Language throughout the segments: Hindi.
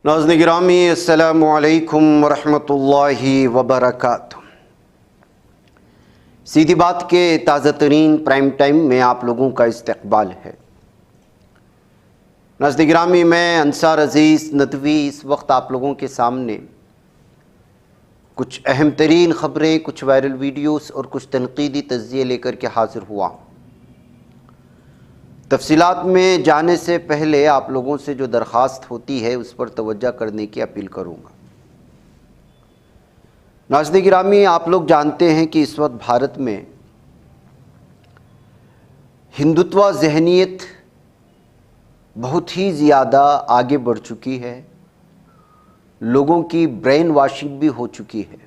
नाज़रीन गिरामी अस्सलामु अलैकुम वरहमतुल्लाहि वबरकातुहू। सीधी बात के ताज़ा तरीन प्राइम टाइम में आप लोगों का इस्तकबाल है। नाज़रीन गिरामी, मैं अंसार अज़ीज़ नदवी इस वक्त आप लोगों के सामने कुछ अहम तरीन ख़बरें, कुछ वायरल वीडियोस और कुछ तनकीदी तज़्ज़िये लेकर के हाज़िर हुआ हूँ। तफ़सीलात में जाने से पहले आप लोगों से जो दरख्वास्त होती है उस पर तवज्जो करने की अपील करूँगा। नाज़रीन गिरामी, आप लोग जानते हैं कि इस वक्त भारत में हिंदुत्व ज़हनियत बहुत ही ज़्यादा आगे बढ़ चुकी है, लोगों की ब्रेन वॉशिंग भी हो चुकी है।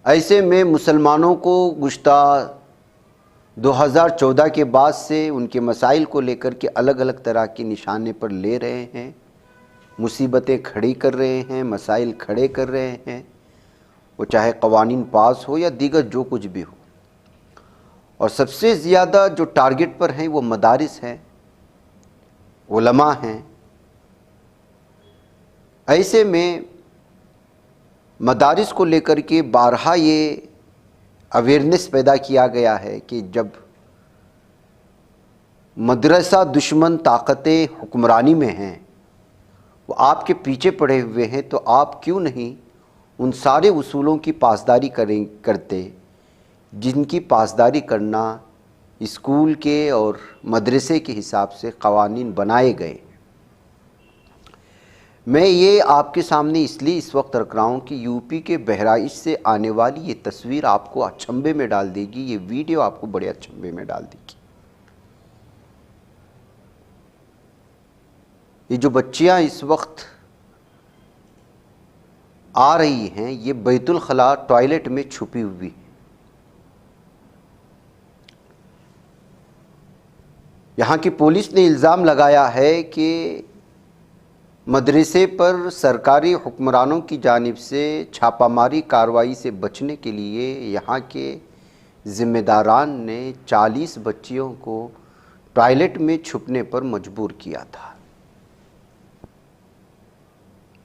ऐसे में मुसलमानों को गुज़श्ता 2014 के बाद से उनके मसाइल को लेकर के अलग अलग तरह के निशाने पर ले रहे हैं, मुसीबतें खड़ी कर रहे हैं, मसाइल खड़े कर रहे हैं, वो चाहे क़वानीन पास हो या दीगर जो कुछ भी हो। और सबसे ज़्यादा जो टारगेट पर हैं वो मदारिस हैं, उलमा हैं। ऐसे में मदारिस को लेकर के बारहा ये अवेयरनेस पैदा किया गया है कि जब मदरसा दुश्मन ताकतें हुक्मरानी में हैं, वो आपके पीछे पड़े हुए हैं, तो आप क्यों नहीं उन सारे उसूलों की पासदारी करते जिनकी पासदारी करना स्कूल के और मदरसे के हिसाब से क़वानीन बनाए गए। मैं ये आपके सामने इसलिए इस वक्त रख रहा हूँ कि यूपी के बहराइच से आने वाली ये तस्वीर आपको अचंभे में डाल देगी, ये वीडियो आपको बड़े अचंभे में डाल देगी। ये जो बच्चियाँ इस वक्त आ रही हैं, ये बैतुल खला टॉयलेट में छुपी हुई हैं। यहाँ की पुलिस ने इल्ज़ाम लगाया है कि मदरसे पर सरकारी हुक्मरानों की जानिब से छापामारी कार्रवाई से बचने के लिए यहाँ के ज़िम्मेदारान ने 40 बच्चियों को टॉयलेट में छुपने पर मजबूर किया था।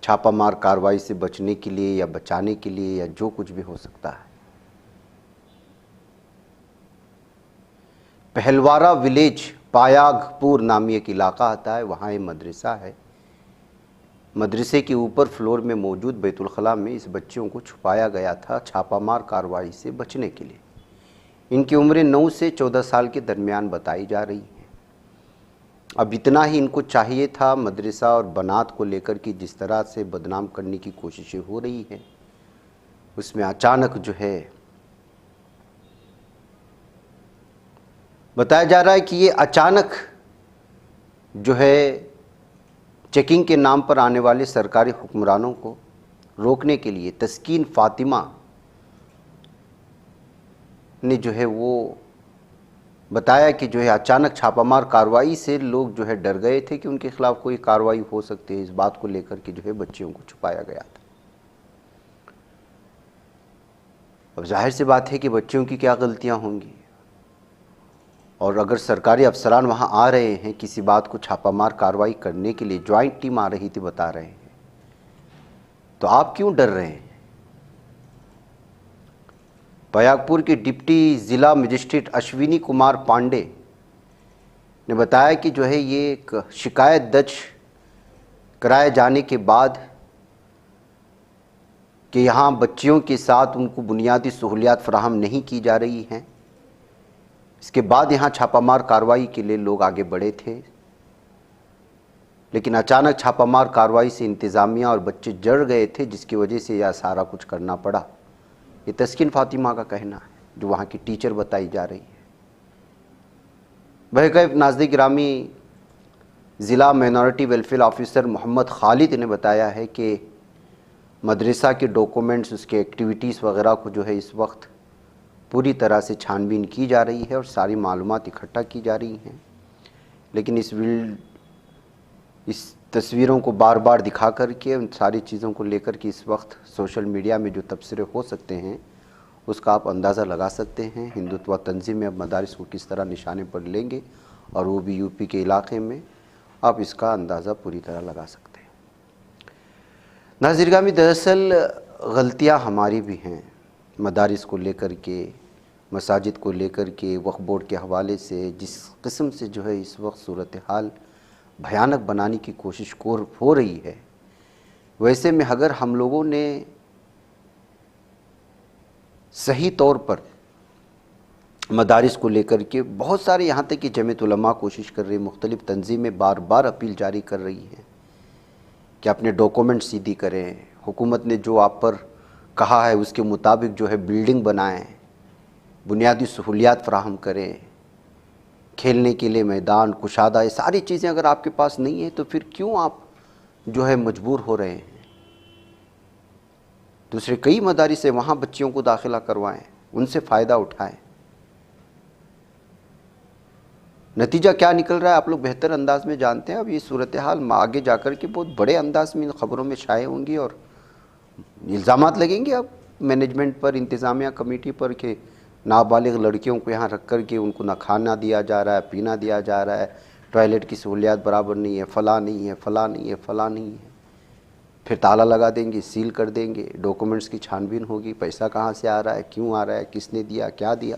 छापामार कार्रवाई से बचने के लिए या बचाने के लिए या जो कुछ भी हो सकता है। पहलवारा विलेज पायागपुर नामी एक इलाका आता है, वहाँ ये मदरसा है। मदरसे के ऊपर फ्लोर में मौजूद बैतुल खला में इस बच्चियों को छुपाया गया था छापामार कार्रवाई से बचने के लिए। इनकी उम्रें 9 से 14 साल के दरमियान बताई जा रही हैं। अब इतना ही इनको चाहिए था मदरसा और बनात को लेकर कि जिस तरह से बदनाम करने की कोशिशें हो रही हैं, उसमें अचानक जो है बताया जा रहा है कि ये अचानक जो है चेकिंग के नाम पर आने वाले सरकारी हुक्मरानों को रोकने के लिए तस्कीन फ़ातिमा ने जो है वो बताया कि जो है अचानक छापामार कार्रवाई से लोग जो है डर गए थे कि उनके खिलाफ़ कोई कार्रवाई हो सकती है। इस बात को लेकर के जो है बच्चियों को छुपाया गया था। अब जाहिर सी बात है कि बच्चियों की क्या गलतियां होंगी, और अगर सरकारी अफसरान वहाँ आ रहे हैं किसी बात को छापामार कार्रवाई करने के लिए, जॉइंट टीम आ रही थी बता रहे हैं, तो आप क्यों डर रहे हैं? बयागपुर के डिप्टी ज़िला मजिस्ट्रेट अश्विनी कुमार पांडे ने बताया कि जो है ये एक शिकायत दर्ज कराए जाने के बाद कि यहाँ बच्चियों के साथ उनको बुनियादी सहूलियात फराहम नहीं की जा रही हैं, इसके बाद यहाँ छापामार कार्रवाई के लिए लोग आगे बढ़े थे। लेकिन अचानक छापामार कार्रवाई से इंतज़ामिया और बच्चे जड़ गए थे, जिसकी वजह से यह सारा कुछ करना पड़ा। ये तस्कीन फ़ातिमा का कहना है, जो वहाँ की टीचर बताई जा रही है। बहरकैफ नाज़रीन गिरामी, ज़िला minority welfare officer Mohammed Khalid ने बताया है कि मदरसा के डॉक्यूमेंट्स, उसके एक्टिविटीज़ वगैरह को जो है इस वक्त पूरी तरह से छानबीन की जा रही है और सारी मालूमात इकट्ठा की जा रही हैं। लेकिन इस तस्वीरों को बार बार दिखा करके उन सारी चीज़ों को लेकर के इस वक्त सोशल मीडिया में जो तबसरे हो सकते हैं उसका आप अंदाज़ा लगा सकते हैं। हिंदुत्व तंजीमें अब मदारिस को किस तरह निशाने पर लेंगे, और वो भी यूपी के इलाके में। आप इसका अंदाज़ा पूरी तरह लगा सकते हैं। नाज़रीन ग्रामी, दरअसल गलतियाँ हमारी भी हैं, मदारिस को लेकर के, मसाजिद को लेकर के, वक्फ बोर्ड के हवाले से जिस किस्म से जो है इस वक्त सूरत हाल भयानक बनाने की कोशिश हो रही है, वैसे में अगर हम लोगों ने सही तौर पर मदारिस को लेकर के, बहुत सारे यहाँ तक कि जमीयत उलमा कोशिश कर रही है, मुख्तलिफ़ तंजीमें बार बार अपील जारी कर रही हैं कि अपने डॉक्यूमेंट सीधी करें, हुकूमत ने जो आप पर कहा है उसके मुताबिक जो है बिल्डिंग बनाएं, बुनियादी सहूलियात फ़राहम करें, खेलने के लिए मैदान, कुशादा, ये सारी चीज़ें अगर आपके पास नहीं है तो फिर क्यों आप जो है मजबूर हो रहे हैं? दूसरे कई मदारिस से वहाँ बच्चियों को दाखिला करवाएं, उनसे फ़ायदा उठाएं। नतीजा क्या निकल रहा है आप लोग बेहतर अंदाज में जानते हैं। अब ये सूरत हाल आगे जाकर के बहुत बड़े अंदाज में इन ख़बरों में शाये होंगी और इल्ज़ामात लगेंगे अब मैनेजमेंट पर, इंतज़ामिया कमेटी पर कि नाबालिग लड़कियों को यहाँ रख कर के उनको ना खाना दिया जा रहा है, पीना दिया जा रहा है, टॉयलेट की सहूलियात बराबर नहीं है, फ़लाँ नहीं है, फ़लाँ नहीं है, फ़लाँ नहीं है। फिर ताला लगा देंगे, सील कर देंगे, डॉक्यूमेंट्स की छानबीन होगी, पैसा कहाँ से आ रहा है, क्यों आ रहा है, किसने दिया, क्या दिया।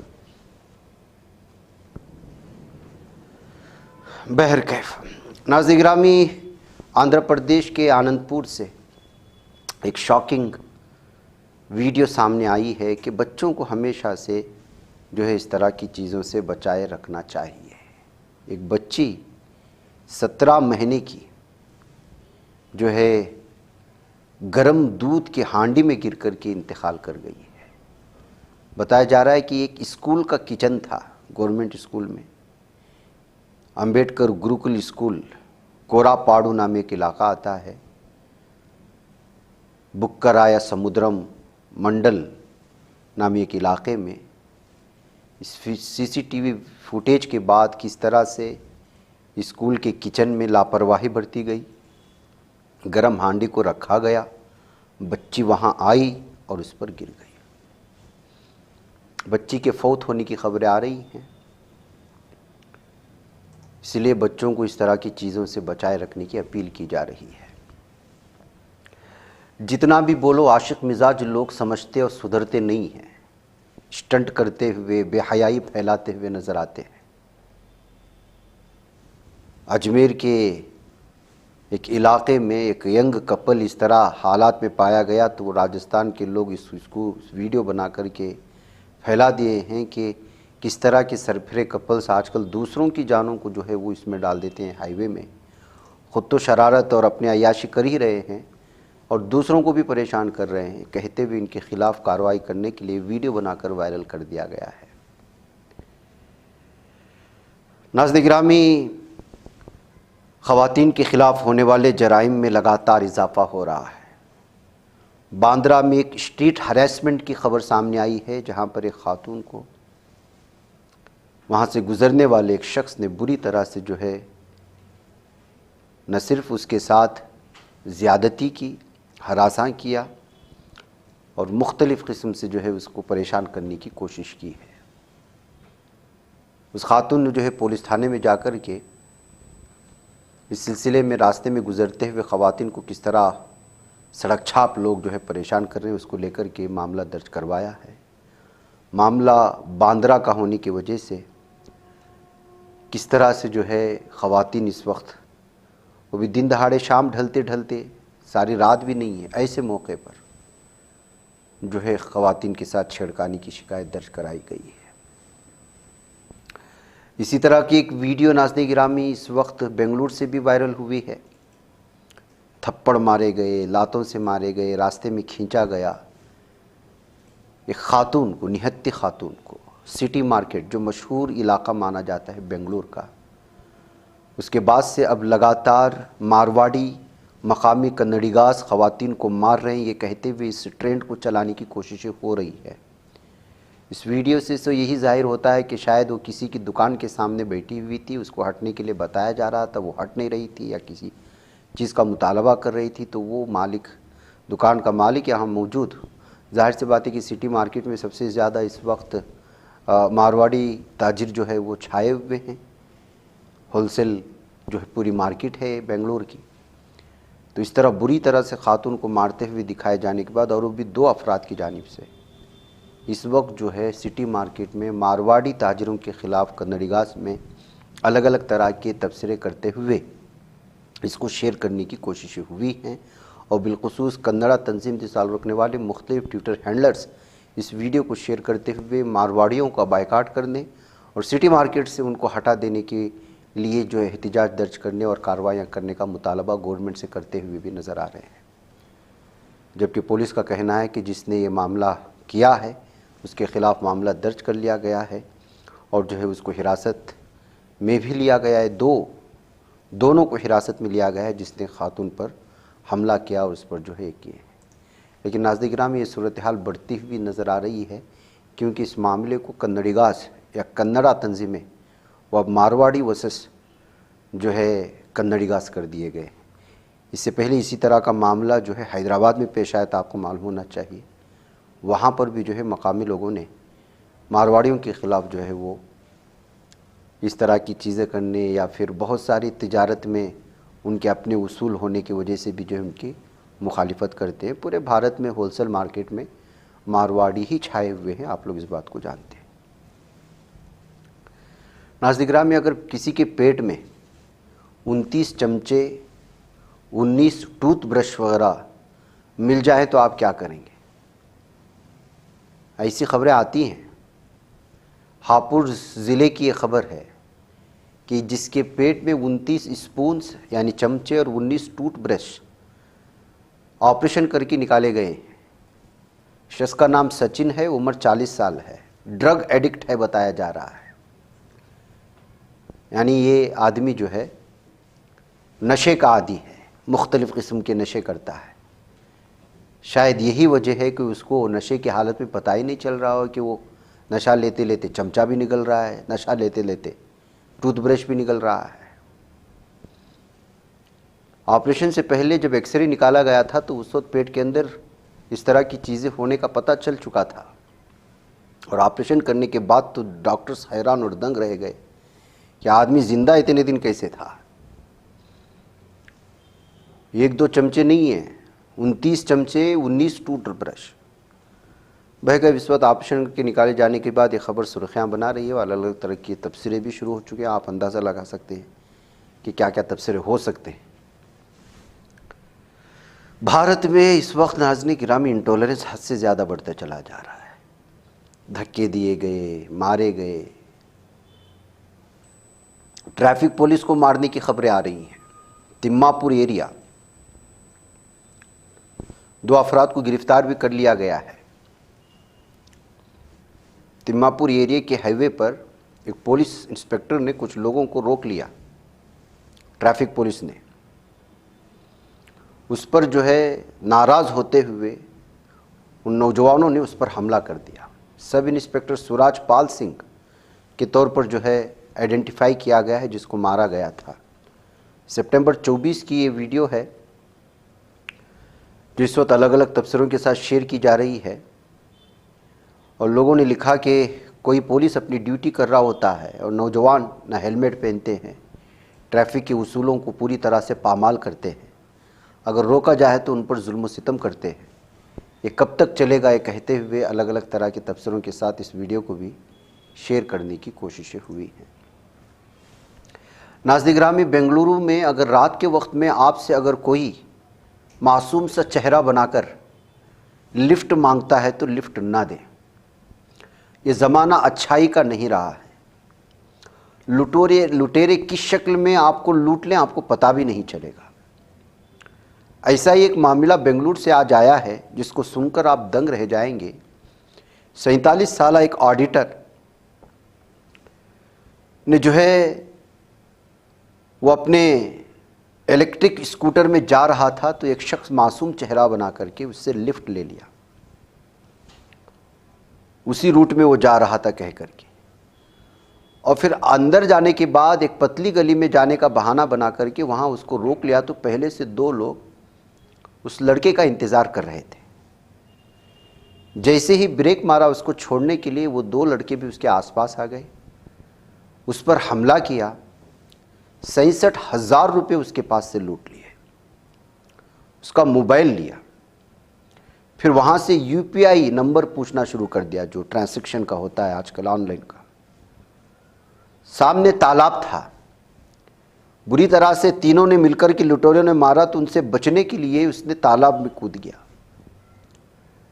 बहरकैफ नाज़रीन गिरामी, आंध्र प्रदेश के आनंदपुर से एक शॉकिंग वीडियो सामने आई है कि बच्चों को हमेशा से जो है इस तरह की चीज़ों से बचाए रखना चाहिए। एक बच्ची 17 महीने की जो है गरम दूध की हांडी में गिर कर के इंतकाल कर गई है। बताया जा रहा है कि एक स्कूल का किचन था, गवर्नमेंट स्कूल में, अंबेडकर गुरुकुल स्कूल, कोरापाड़ू नाम एक इलाका आता है, बुक्कराया समुद्रम मंडल नाम एक इलाके में। इस सीसीटीवी फुटेज के बाद किस तरह से स्कूल के किचन में लापरवाही बरती गई, गरम हांडी को रखा गया, बच्ची वहाँ आई और उस पर गिर गई। बच्ची के फौत होने की खबरें आ रही हैं। इसलिए बच्चों को इस तरह की चीज़ों से बचाए रखने की अपील की जा रही है। जितना भी बोलो, आशिक मिजाज लोग समझते और सुधरते नहीं हैं, स्टंट करते हुए, बेहयाई फैलाते हुए नज़र आते हैं। अजमेर के एक इलाके में एक यंग कपल इस तरह हालात में पाया गया तो वो राजस्थान के लोग इसको वीडियो बना करके फैला दिए हैं कि किस तरह के सरफिरे कपल्स आजकल दूसरों की जानों को जो है वो इसमें डाल देते हैं हाईवे में। ख़ुद तो शरारत और अपने अय्याशी कर ही रहे हैं और दूसरों को भी परेशान कर रहे हैं, कहते हुए इनके ख़िलाफ़ कार्रवाई करने के लिए वीडियो बनाकर वायरल कर दिया गया है। नाज़रीन गिरामी, ख़वातीन के ख़िलाफ़ होने वाले जराइम में लगातार इजाफ़ा हो रहा है। बांद्रा में एक स्ट्रीट हरेसमेंट की खबर सामने आई है, जहां पर एक खातून को वहां से गुज़रने वाले एक शख्स ने बुरी तरह से जो है न सिर्फ उसके साथ ज़्यादती की, हरासा किया और मुख्तलिफ़ किस्म से जो है उसको परेशान करने की कोशिश की है। उस खातून ने जो है पुलिस थाने में जाकर के इस सिलसिले में रास्ते में गुज़रते हुए ख़वातीन को किस तरह सड़क छाप लोग जो है परेशान कर रहे हैं, उसको लेकर के मामला दर्ज करवाया है। मामला बांद्रा का होने की वजह से किस तरह से जो है ख़वातीन इस वक्त, वो भी दिन दहाड़े, शाम ढलते ढलते, सारी रात भी नहीं है, ऐसे मौके पर जो है ख़वातीन के साथ छेड़खानी की शिकायत दर्ज कराई गई है। इसी तरह की एक वीडियो नाज़रीन गिरामी इस वक्त बेंगलुरु से भी वायरल हुई है। थप्पड़ मारे गए, लातों से मारे गए, रास्ते में खींचा गया एक खातून को, निहत्ती खातून को, सिटी मार्केट जो मशहूर इलाका माना जाता है बेंगलुरु का। उसके बाद से अब लगातार मारवाड़ी मकामी कन्नड़ीगाज ख़वातीन को मार रहे हैं, ये कहते हुए इस ट्रेंड को चलाने की कोशिशें हो रही है। इस वीडियो से तो यही ज़ाहिर होता है कि शायद वो किसी की दुकान के सामने बैठी हुई थी, उसको हटने के लिए बताया जा रहा था, वो हट नहीं रही थी या किसी चीज़ का मुतालबा कर रही थी, तो वो मालिक, दुकान का मालिक यहाँ मौजूद, जाहिर सी बात है कि सिटी मार्केट में सबसे ज़्यादा इस वक्त मारवाड़ी ताजिर जो है वो छाए हुए हैं। होलसेल जो है पूरी मार्केट है बेंगलोर की। तो इस तरह बुरी तरह से खातून को मारते हुए दिखाए जाने के बाद, और वो भी 2 अफराद की जानिब से, इस वक्त जो है सिटी मार्केट में मारवाड़ी ताजरों के ख़िलाफ़ कन्नड़ीगास में अलग अलग तरह के तबसरे करते हुए इसको शेयर करने की कोशिशें हुई हैं। और बिलखुसूस कन्नड़ा तंजीम से ताल्लुक़ रखने वाले मुख्तलिफ ट्विटर हैंडलर्स इस वीडियो को शेयर करते हुए मारवाड़ियों का बायकाट करने और सिटी मार्केट से उनको हटा देने के लिए जो है एहतिजाज दर्ज करने और कार्रवाइयाँ करने का मुतालबा गवर्नमेंट से करते हुए भी नज़र आ रहे हैं। जबकि पुलिस का कहना है कि जिसने ये मामला किया है उसके ख़िलाफ़ मामला दर्ज कर लिया गया है और जो है उसको हिरासत में भी लिया गया है। दोनों को हिरासत में लिया गया है जिसने खातून पर हमला किया और उस पर जो है किए। लेकिन नाज़रीन गिरामी, ये सूरत हाल बढ़ती हुई नज़र आ रही है क्योंकि इस मामले को कन्नड़ीगास या कन्नड़ा तंजीमें वो अब मारवाड़ी वर्सेस जो है कन्नड़ीगास कर दिए गए। इससे पहले इसी तरह का मामला जो है हैदराबाद में पेश आया था, आपको मालूम होना चाहिए। वहाँ पर भी जो है मकामी लोगों ने मारवाड़ियों के ख़िलाफ़ जो है वो इस तरह की चीज़ें करने या फिर बहुत सारी तिजारत में उनके अपने उसूल होने की वजह से भी जो है उनकी मुखालिफत करते हैं। पूरे भारत में होलसेल मार्केट में मारवाड़ी ही छाए हुए हैं, आप लोग इस बात को जानते हैं। नाज़रीन में अगर किसी के पेट में 29 चमचे, 19 टूथब्रश वगैरह मिल जाए तो आप क्या करेंगे? ऐसी खबरें आती हैं। हापुड़ ज़िले की ये खबर है कि जिसके पेट में 29 स्पून्स यानी चमचे और 19 टूथब्रश ऑपरेशन करके निकाले गए। शख्स का नाम सचिन है, उम्र 40 साल है, ड्रग एडिक्ट है बताया जा रहा है। यानी ये आदमी जो है नशे का आदी है, मुख्तलिफ़ किस्म के नशे करता है। शायद यही वजह है कि उसको नशे की हालत में पता ही नहीं चल रहा हो कि वो नशा लेते लेते चमचा भी निकल रहा है, नशा लेते लेते टूथब्रश भी निकल रहा है। ऑपरेशन से पहले जब एक्सरे निकाला गया था तो उस वक्त पेट के अंदर इस तरह की चीज़ें होने का पता चल चुका था, और ऑपरेशन करने के बाद तो डॉक्टर्स हैरान और दंग रह गए कि आदमी ज़िंदा इतने दिन कैसे था। 1-2 चमचे नहीं हैं, 29 चमचे, 19 टूथब्रश बह गए। इस वक्त ऑपरेशन के निकाले जाने के बाद ये खबर सुर्खियाँ बना रही है और अलग अलग तरह की तबसरे भी शुरू हो चुके हैं। आप अंदाज़ा लगा सकते हैं कि क्या क्या तबसरे हो सकते हैं। भारत में इस वक्त नाज़रीन गिरामी इंटॉलरेंस हद से ज़्यादा बढ़ता चला जा रहा है। धक्के दिए गए, मारे गए, ट्रैफिक पुलिस को मारने की खबरें आ रही हैं। तिम्मापुर एरिया 2 अफराद को गिरफ्तार भी कर लिया गया है। तिम्मापुर एरिया के हाईवे पर एक पुलिस इंस्पेक्टर ने कुछ लोगों को रोक लिया, ट्रैफिक पुलिस ने। उस पर जो है नाराज़ होते हुए उन नौजवानों ने उस पर हमला कर दिया। सब इंस्पेक्टर सूरज पाल सिंह के तौर पर जो है आइडेंटिफाई किया गया है, जिसको मारा गया था। सितंबर 24 की ये वीडियो है जो इस वक्त अलग अलग तबसरों के साथ शेयर की जा रही है। और लोगों ने लिखा कि कोई पुलिस अपनी ड्यूटी कर रहा होता है और नौजवान ना हेलमेट पहनते हैं, ट्रैफिक के उसूलों को पूरी तरह से पामाल करते हैं, अगर रोका जाए तो उन पर जुल्म सितम करते हैं। ये कब तक चलेगा, ये कहते हुए अलग अलग तरह के तबसरों के साथ इस वीडियो को भी शेयर करने की कोशिशें हुई हैं। नाज़रीन गिरामी, बेंगलुरु में अगर रात के वक्त में आपसे अगर कोई मासूम सा चेहरा बनाकर लिफ्ट मांगता है तो लिफ्ट ना दें। ये ज़माना अच्छाई का नहीं रहा है। लुटेरे किस शक्ल में आपको लूट लें आपको पता भी नहीं चलेगा। ऐसा ही एक मामला बेंगलुरु से आज आया है जिसको सुनकर आप दंग रह जाएंगे। 47 साल एक ऑडिटर ने जो है वो अपने इलेक्ट्रिक स्कूटर में जा रहा था तो एक शख्स मासूम चेहरा बना करके उससे लिफ्ट ले लिया। उसी रूट में वो जा रहा था कह करके, और फिर अंदर जाने के बाद एक पतली गली में जाने का बहाना बना करके वहाँ उसको रोक लिया। तो पहले से 2 लोग उस लड़के का इंतज़ार कर रहे थे। जैसे ही ब्रेक मारा उसको छोड़ने के लिए, वो 2 लड़के भी उसके आसपास आ गए, उस पर हमला किया। 67,000 रुपये उसके पास से लूट लिए, उसका मोबाइल लिया, फिर वहाँ से यूपीआई नंबर पूछना शुरू कर दिया जो ट्रांजैक्शन का होता है आजकल ऑनलाइन का। सामने तालाब था, बुरी तरह से तीनों ने मिलकर के लुटेरों ने मारा, तो उनसे बचने के लिए उसने तालाब में कूद गया।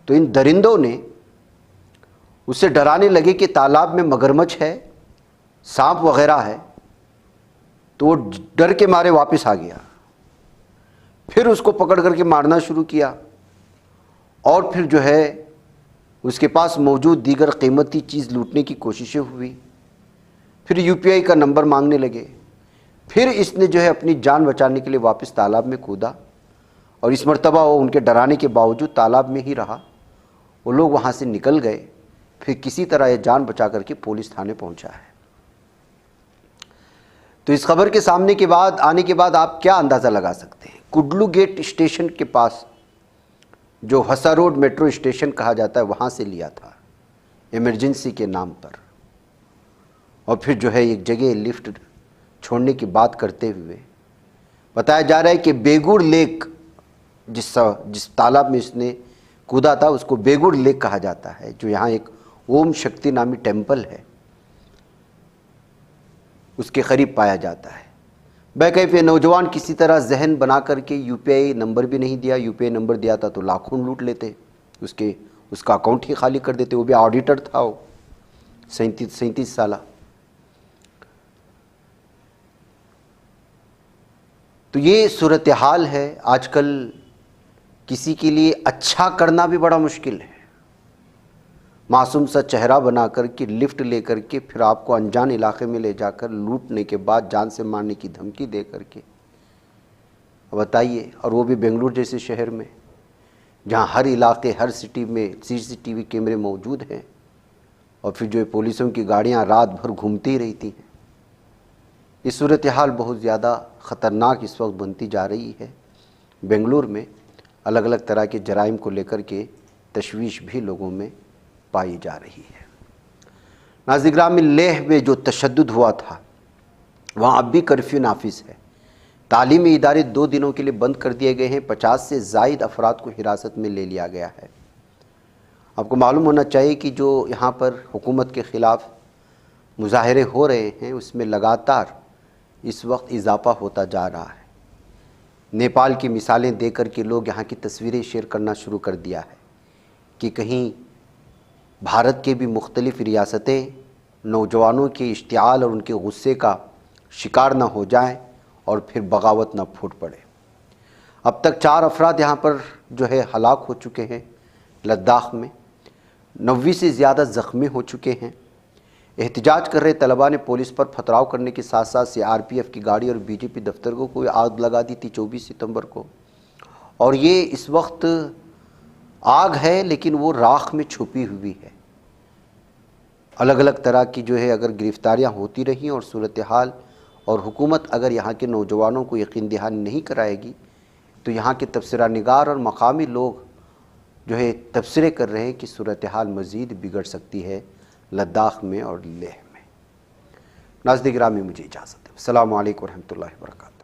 तो इन दरिंदों ने उसे डराने लगे कि तालाब में मगरमच्छ है, सांप वगैरह है, तो वो डर के मारे वापस आ गया। फिर उसको पकड़ करके मारना शुरू किया और फिर जो है उसके पास मौजूद दीगर कीमती चीज़ लूटने की कोशिशें हुई। फिर यूपीआई का नंबर मांगने लगे। फिर इसने जो है अपनी जान बचाने के लिए वापस तालाब में कूदा और इस मर्तबा वो उनके डराने के बावजूद तालाब में ही रहा। वो लोग वहाँ से निकल गए। फिर किसी तरह ये जान बचा करके पुलिस थाने पहुँचा है। तो इस खबर के सामने के बाद आने के बाद आप क्या अंदाज़ा लगा सकते हैं? कुडलू गेट स्टेशन के पास जो हसा रोड मेट्रो स्टेशन कहा जाता है वहाँ से लिया था इमरजेंसी के नाम पर, और फिर जो है एक जगह लिफ्ट छोड़ने की बात करते हुए बताया जा रहा है कि बेगुड़ लेक, जिस तालाब में इसने कूदा था उसको बेगुड़ लेक कहा जाता है, जो यहाँ एक ओम शक्ति नामी टेम्पल है उसके करीब पाया जाता है। बेकैफे नौजवान किसी तरह जहन बना करके यूपीआई नंबर भी नहीं दिया, यूपीआई नंबर दिया था तो लाखों लूट लेते, उसका अकाउंट ही खाली कर देते। वो भी ऑडिटर था, वो 37 साल। तो ये सूरत हाल है। आजकल किसी के लिए अच्छा करना भी बड़ा मुश्किल है। मासूम सा चेहरा बना कर के लिफ्ट ले करके फिर आपको अनजान इलाके में ले जाकर लूटने के बाद जान से मारने की धमकी दे करके, बताइए, और वो भी बेंगलुरु जैसे शहर में जहाँ हर इलाके हर सिटी में सीसीटीवी कैमरे मौजूद हैं और फिर जो पुलिसों की गाड़ियाँ रात भर घूमती रहती हैं। ये सूरत हाल बहुत ज़्यादा ख़तरनाक इस वक्त बनती जा रही है। बेंगलुरु में अलग अलग तरह के जराइम को लेकर के तशवीश भी लोगों में पाई जा रही है। नाज़िग्राम में लेह में जो तशद्दुद हुआ था वहाँ अब भी कर्फ्यू नाफिज है। तालीमी इदारे 2 दिनों के लिए बंद कर दिए गए हैं। 50 से ज़ायद अफराद को हिरासत में ले लिया गया है। आपको मालूम होना चाहिए कि जो यहाँ पर हुकूमत के ख़िलाफ़ मुजाहरे हो रहे हैं उसमें लगातार इस वक्त इजाफ़ा होता जा रहा है। नेपाल की मिसालें दे कर के लोग यहाँ की तस्वीरें शेयर करना शुरू कर दिया है कि कहीं भारत के भी मुख्तलिफ़ रियासतें नौजवानों के इश्तियाल और उनके गुस्से का शिकार न हो जाएं और फिर बगावत न फूट पड़े। अब तक 4 अफराद यहाँ पर जो है हलाक हो चुके हैं लद्दाख में, 90 से ज़्यादा ज़ख्मी हो चुके हैं। एहतजाज कर रहे तलबा ने पुलिस पर पथराव करने के साथ साथ सीआरपीएफ की गाड़ी और बीजेपी दफ्तर को आग लगा दी थी 24 सितंबर को। और ये इस वक्त आग है लेकिन वो राख में छुपी हुई है। अलग अलग तरह की जो है अगर गिरफ्तारियां होती रहीं और सूरत हाल और हुकूमत अगर यहाँ के नौजवानों को यकीन दहानी नहीं कराएगी तो यहाँ के तबसरा निगार और मकामी लोग जो है तबसरे कर रहे हैं कि सूरत हाल मज़ीद बिगड़ सकती है लद्दाख में और लेह में। नाज़रीन गिरामी, मुझे इजाज़त है। अस्सलामु अलैकुम व रहमतुल्लाहि व बरकातहू।